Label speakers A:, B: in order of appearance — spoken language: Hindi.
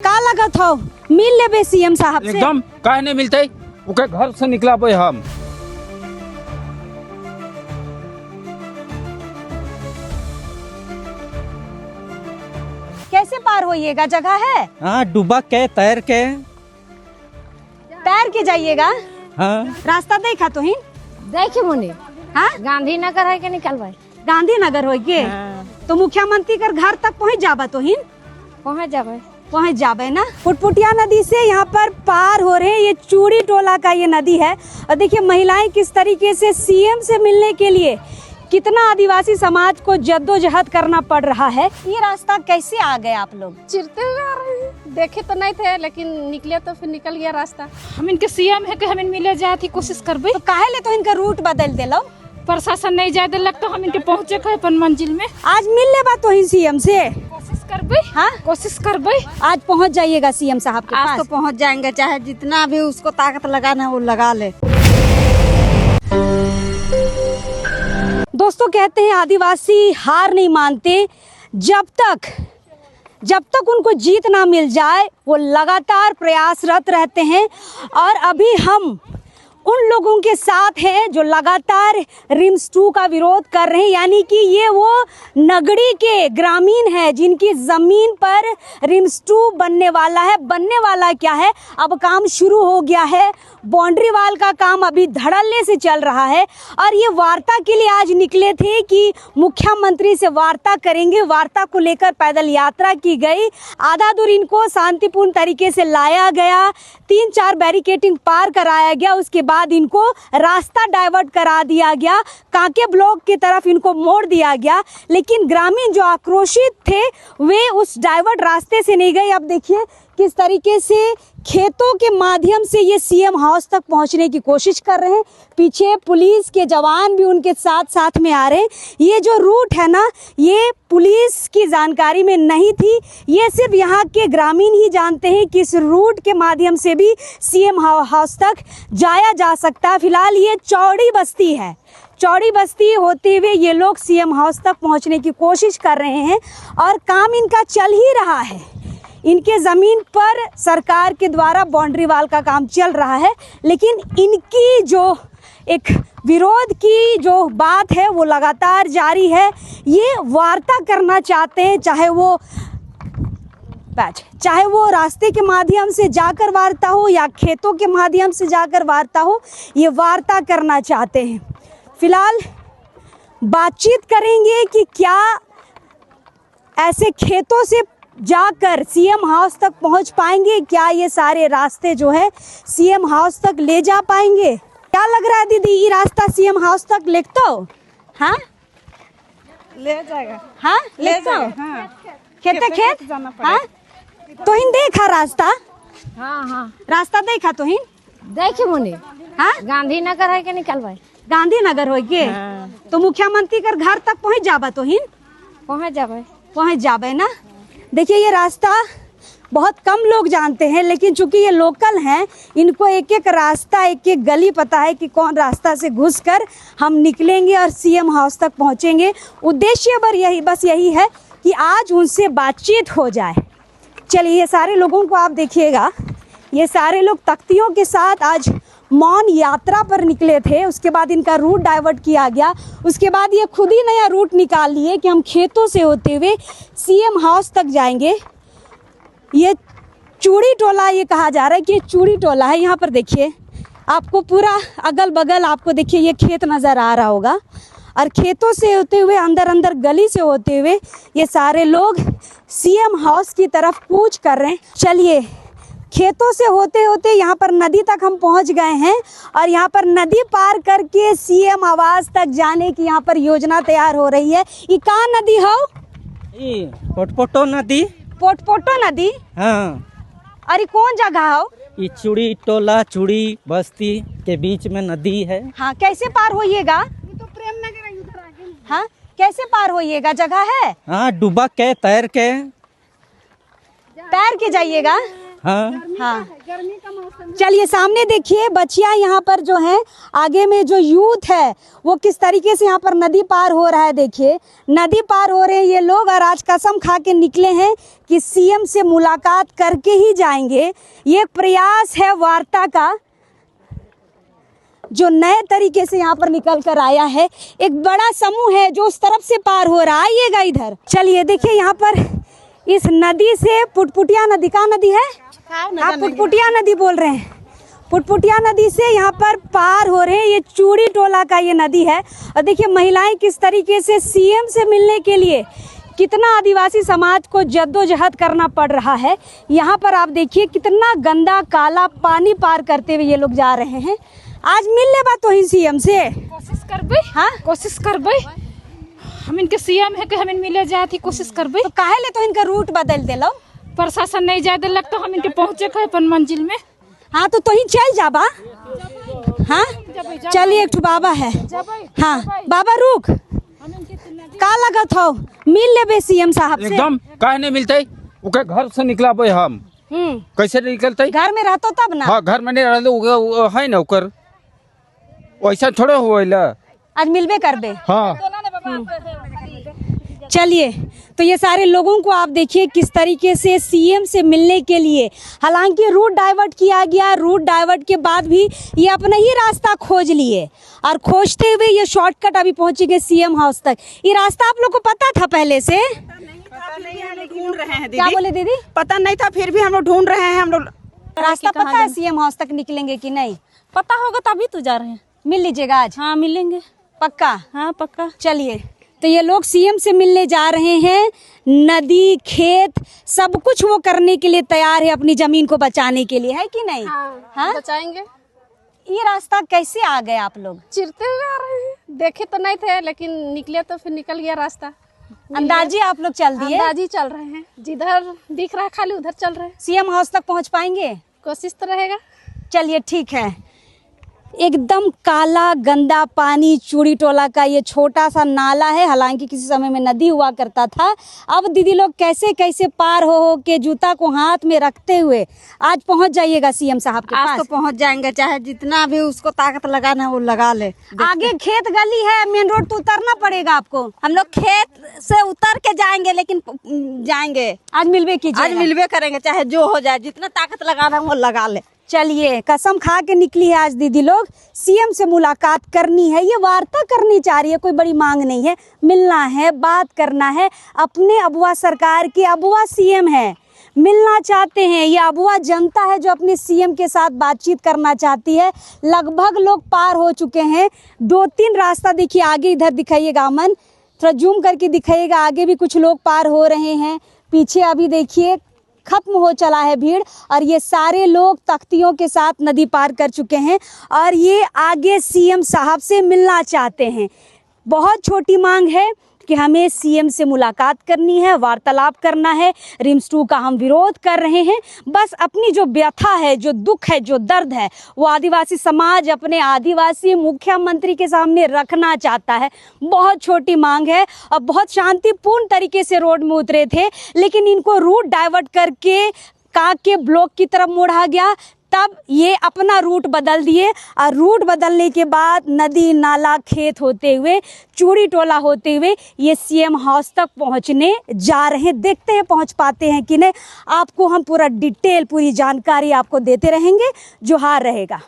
A: का लगत हो मिल लेबे सीएम साहब से?
B: एकदम काहे नहीं मिलते, ओके घर से निकला पे हम।
A: कैसे पार होइएगा? जगह है?
C: हाँ, डूबा के तैर के।
A: तैर के जाइएगा?
C: हाँ,
A: रास्ता देखा तो ही?
D: देखी मुनि
A: हाँ,
D: गांधीनगर है के निकल भाई
A: गांधीनगर होइगे तो मुख्यमंत्री कर घर तक पहुंच जाबा तो ही?
D: पहुँच जाबे।
A: पहुंच जाबे ना। फुटपुटिया नदी से यहाँ पर पार हो रहे हैं। ये चूड़ी टोला का ये नदी है और देखिए महिलाएं किस तरीके से सीएम से मिलने के लिए कितना आदिवासी समाज को जद्दोजहद करना पड़ रहा है। ये रास्ता कैसे आ गए आप लोग?
D: चिरते हुए आ रहे हैं, देखे तो नहीं थे लेकिन निकले तो फिर निकल गया रास्ता।
E: हम इनके सीएम है कि हम इन मिले जाए थी कोशिश करबे
A: तो काहे ले तो इनका रूट बदल देलो?
E: प्रशासन नहीं जाए दिलक तो हम इनके पहुँचे के अपन मंजिल में
A: आज मिल ले बात तो ही सीएम से।
E: कोशिश करबे।
A: हाँ,
E: कोशिश करबे।
A: आज पहुंच जाइएगा सीएम साहब के
D: आज
A: पास।
D: तो पहुँच जाएंगे, चाहे जितना भी उसको ताकत लगाना है वो लगा ले।
A: दोस्तों कहते हैं आदिवासी हार नहीं मानते। जब तक उनको जीत ना मिल जाए वो लगातार प्रयासरत रहते हैं। और अभी हम उन लोगों के साथ हैं जो लगातार रिम्स 2 का विरोध कर रहे हैं, यानी कि ये वो नगड़ी के ग्रामीण हैं जिनकी ज़मीन पर रिम्स 2 बनने वाला है। बनने वाला क्या है, अब काम शुरू हो गया है। बाउंड्री वाल का काम अभी धड़ल्ले से चल रहा है और ये वार्ता के लिए आज निकले थे कि मुख्यमंत्री से वार्ता करेंगे। वार्ता को लेकर पैदल यात्रा की गई। आधा दूर इनको शांतिपूर्ण तरीके से लाया गया, 3-4 बैरिकेडिंग पार कराया गया। उसके बाद इनको रास्ता डाइवर्ट करा दिया गया, कांके ब्लॉक की तरफ इनको मोड़ दिया गया। लेकिन ग्रामीण जो आक्रोशित थे वे उस डाइवर्ट रास्ते से नहीं गए। अब देखिए किस तरीके से खेतों के माध्यम से ये सीएम हाउस तक पहुंचने की कोशिश कर रहे हैं। पीछे पुलिस के जवान भी उनके साथ में आ रहे हैं। ये जो रूट है ना, ये पुलिस की जानकारी में नहीं थी। ये सिर्फ यहाँ के ग्रामीण ही जानते हैं कि इस रूट के माध्यम से भी सीएम हाउस तक जाया जा सकता है। फिलहाल ये चौड़ी बस्ती है। चौड़ी बस्ती होते हुए ये लोग सीएम हाउस तक पहुँचने की कोशिश कर रहे हैं और काम इनका चल ही रहा है। इनके ज़मीन पर सरकार के द्वारा बाउंड्री वाल का काम चल रहा है, लेकिन इनकी जो एक विरोध की जो बात है वो लगातार जारी है। ये वार्ता करना चाहते हैं, चाहे वो रास्ते के माध्यम से जाकर वार्ता हो या खेतों के माध्यम से जाकर वार्ता हो, ये वार्ता करना चाहते हैं। फिलहाल बातचीत करेंगे कि क्या ऐसे खेतों से जाकर सीएम हाउस तक पहुंच पाएंगे, क्या ये सारे रास्ते जो है सीएम हाउस तक ले जा पाएंगे। क्या लग रहा है दीदी, ये रास्ता सीएम हाउस तक ले तो? हाँ,
D: ले जाएगा।
A: हाँ ले तो।
D: हाँ।
A: खेत हाँ, तो इन देखा रास्ता?
D: हाँ
A: रास्ता देखा तो इन?
D: देखी मुनि
A: हाँ,
D: गांधीनगर है के निकल भाई
A: गांधीनगर होइगे तो मुख्यमंत्री कर घर तक पहुंच जाबा तो ही?
D: पहुँच
A: जाबे ना। देखिए ये रास्ता बहुत कम लोग जानते हैं, लेकिन चूंकि ये लोकल हैं इनको एक एक रास्ता, एक एक गली पता है कि कौन रास्ता से घुसकर हम निकलेंगे और सीएम हाउस तक पहुंचेंगे। उद्देश्य बस यही है कि आज उनसे बातचीत हो जाए। चलिए, ये सारे लोगों को आप देखिएगा, ये सारे लोग तख्तियों के साथ आज मौन यात्रा पर निकले थे। उसके बाद इनका रूट डाइवर्ट किया गया। उसके बाद ये खुद ही नया रूट निकाल लिए कि हम खेतों से होते हुए सीएम हाउस तक जाएंगे। ये चूड़ी टोला ये कहा जा रहा है कि ये चूड़ी टोला है। यहाँ पर देखिए, आपको पूरा अगल बगल आपको देखिए ये खेत नज़र आ रहा होगा और खेतों से होते हुए अंदर गली से होते हुए ये सारे लोग सीएम हाउस की तरफ कूच कर रहे हैं। चलिए, खेतों से होते होते यहाँ पर नदी तक हम पहुँच गए हैं और यहाँ पर नदी पार करके सीएम आवास तक जाने की यहाँ पर योजना तैयार हो रही है। ये कहाँ नदी हो?
C: पोटपोटो नदी।
A: पोटपोटो नदी?
C: हाँ।
A: अरे कौन जगह हो?
C: ये चूड़ी टोला चूड़ी बस्ती के बीच में नदी है।
A: हाँ, कैसे पार होइएगा?
D: तो प्रेम नगर उधर आगे।
A: हाँ, कैसे पार होइएगा? जगह है?
C: हाँ, डूबा के तैर के।
A: तैर के जाइएगा?
C: हाँ
A: हाँ, चलिए सामने देखिए बच्चियां यहाँ पर जो हैं, आगे में जो यूथ है वो किस तरीके से यहाँ पर नदी पार हो रहा है। देखिए नदी पार हो रहे हैं ये लोग, और आज कसम खा के निकले हैं कि सीएम से मुलाकात करके ही जाएंगे। ये एक प्रयास है वार्ता का जो नए तरीके से यहाँ पर निकल कर आया है। एक बड़ा समूह है जो उस तरफ से पार हो रहा है, आइएगा इधर। चलिए देखिए यहाँ पर इस नदी से पुटपुटिया नदी, का नदी है आप पुटपुटिया नदी बोल रहे हैं, पुटपुटिया नदी से यहाँ पर पार हो रहे हैं। ये चूड़ी टोला का ये नदी है। और देखिए महिलाएं किस तरीके से सीएम से मिलने के लिए, कितना आदिवासी समाज को जद्दोजहद करना पड़ रहा है। यहाँ पर आप देखिए कितना गंदा काला पानी पार करते हुए ये लोग जा रहे हैं। आज मिल ले बात तो ही सीएम से
E: कोशिश करबे।
A: हाँ
E: कोशिश करबे, हम इनके सीएम है कि हम इन मिले जाए थी, कोशिश करबे।
A: तो काहे ले तो इनका रूट बदल दे लो,
E: प्रशासन नहीं जाए दिलक तो हम इनके पहुँचे के अपन मंजिल में।
A: हाँ तो ही चल जाबा। हाँ चलिए एक बाबा है, हाँ बाबा रुक, का लगत हो मिल लेबे सीएम साहब से।
B: एकदम काहे नहीं मिलते, ओके घर से निकलाबे हम। कैसे निकलते?
A: घर में रहतो तब ना।
B: हाँ घर में नहीं रहते है ना, ओकर वैसा थोड़े हुआ।
A: आज मिलबे करबे।
B: हाँ
A: चलिए तो ये सारे लोगों को आप देखिए किस तरीके से सीएम से मिलने के लिए, हालांकि रूट डाइवर्ट किया गया, रूट डाइवर्ट के बाद भी ये अपना ही रास्ता खोज लिए, और खोजते हुए ये शॉर्टकट अभी पहुंचेंगे सीएम हाउस तक। ये रास्ता आप लोग को पता था पहले से?
F: ढूंढ रहे हैं
A: क्या
F: दीदी,
A: बोले दीदी?
F: पता नहीं था, फिर भी हम लोग ढूंढ रहे हैं। हम लोग
A: रास्ता पता है सीएम हाउस तक निकलेंगे कि नहीं?
F: पता होगा तभी तो जा रहे हैं।
A: मिल लीजिएगा आज?
F: हाँ मिलेंगे,
A: पक्का?
F: हाँ पक्का।
A: चलिए तो ये लोग सीएम से मिलने जा रहे हैं। नदी खेत सब कुछ वो करने के लिए तैयार है, अपनी जमीन को बचाने के लिए, है कि नहीं? हाँ?
D: बचाएंगे।
A: ये रास्ता कैसे आ गए आप लोग?
D: चिरते हुए आ रहे हैं, देखे तो नहीं थे लेकिन निकले तो फिर निकल गया रास्ता।
A: अंदाजी आप लोग चल दिए?
D: अंदाजी चल रहे हैं, जिधर दिख रहा है खाली उधर चल रहे हैं।
A: सीएम हाउस तक पहुंच पाएंगे?
D: कोशिश तो रहेगा।
A: चलिए ठीक है। एकदम काला गंदा पानी चूड़ी टोला का ये छोटा सा नाला है, हालांकि किसी समय में नदी हुआ करता था। अब दीदी लोग कैसे कैसे पार हो के जूता को हाथ में रखते हुए आज पहुंच जाइएगा सीएम साहब के पास।
F: आज तो पहुंच जाएंगे, चाहे जितना भी उसको ताकत लगाना है वो लगा ले।
A: आगे खेत गली है, मेन रोड तो उतरना पड़ेगा आपको।
F: हम लोग खेत से उतर के जाएंगे, लेकिन जाएंगे।
A: आज मिलवे कीजिए,
F: आज मिलवे करेंगे, चाहे जो हो जाए, जितना ताकत लगाना है वो लगा ले।
A: चलिए कसम खा के निकली है आज दीदी लोग, सीएम से मुलाकात करनी है, ये वार्ता करनी चाह रही है, कोई बड़ी मांग नहीं है, मिलना है, बात करना है। अपने अबुआ सरकार के अबुआ सीएम है, मिलना चाहते हैं। ये अबुआ जनता है जो अपने सीएम के साथ बातचीत करना चाहती है। लगभग लोग पार हो चुके हैं, 2-3 रास्ता देखिए आगे, इधर दिखाइएगा अमन, थोड़ा जूम करके दिखाइएगा, आगे भी कुछ लोग पार हो रहे हैं। पीछे अभी देखिए खत्म हो चला है भीड़, और ये सारे लोग तख्तियों के साथ नदी पार कर चुके हैं और ये आगे सीएम साहब से मिलना चाहते हैं। बहुत छोटी मांग है कि हमें सीएम से मुलाकात करनी है, वार्तालाप करना है। रिम्स 2 का हम विरोध कर रहे हैं। बस अपनी जो व्यथा है, जो दुख है, जो दर्द है, वो आदिवासी समाज अपने आदिवासी मुख्यमंत्री के सामने रखना चाहता है। बहुत छोटी मांग है और बहुत शांतिपूर्ण तरीके से रोड में उतरे थे, लेकिन इनको रूट डाइवर्ट करके काके ब्लॉक की तरफ मोड़ा गया। तब ये अपना रूट बदल दिए और रूट बदलने के बाद नदी नाला खेत होते हुए चूड़ी टोला होते हुए ये सीएम हाउस तक पहुंचने जा रहे हैं। देखते हैं पहुंच पाते हैं कि नहीं। आपको हम पूरा डिटेल, पूरी जानकारी आपको देते रहेंगे। जोहार रहेगा।